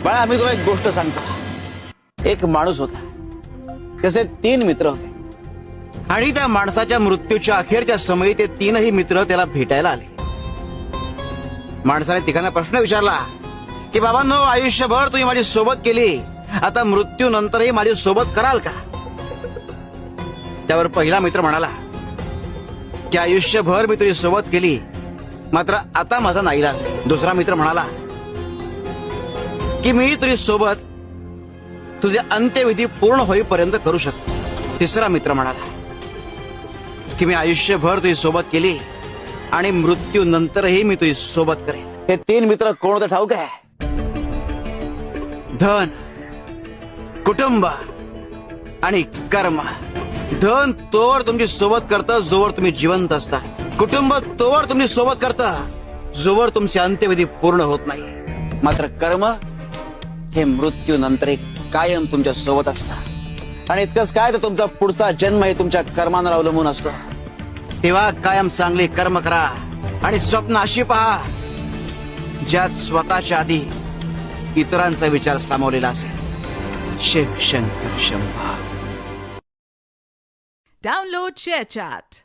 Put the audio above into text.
बाळा, मी तुला एक गोष्ट सांगतो. एक माणूस होता, त्याचे 3 मित्र होते आणि त्या माणसाच्या मृत्यूच्या अखेरच्या समयी ते 3ही मित्र त्याला भेटायला आले. माणसाने तिघांना प्रश्न विचारला की बाबांनो, आयुष्यभर तुम्ही माझी सोबत केली, आता मृत्यूनंतरही माझी सोबत कराल का? त्यावर पहिला मित्र म्हणाला की आयुष्यभर मी तुझी सोबत केली, मात्र आता माझा नाईलाज आहे. दुसरा मित्र म्हणाला की मी तुझी सोबत तुझे अंत्यविधी पूर्ण होईपर्यंत करू शकतो. तिसरा मित्र म्हणाला की मी आयुष्यभर तुझी सोबत केली आणि मृत्यूनंतरही मी तुझी सोबत करेन. हे 3 मित्र कोण होते ठाऊक आहे? धन, कुटुंब आणि कर्म. धन तोवर तुमची सोबत करतं जोवर तुम्ही जिवंत असता. कुटुंब तोवर तुमची सोबत करतं जोवर तुमचे अंत्यविधी पूर्ण होत नाही. मात्र कर्म हे मृत्यूनंतर कायम तुमच्या सोबत असतं. आणि इतकंच काय, तर तुमचा पुढचा जन्म हे तुमच्या कर्मांवर अवलंबून असतो. तेव्हा कायम चांगले कर्म करा आणि स्वप्न अशी पहा ज्यात स्वतःच्या आधी इतरांचा विचार सामावलेला असेल. शिव शंकर शंभा. Download ShareChat.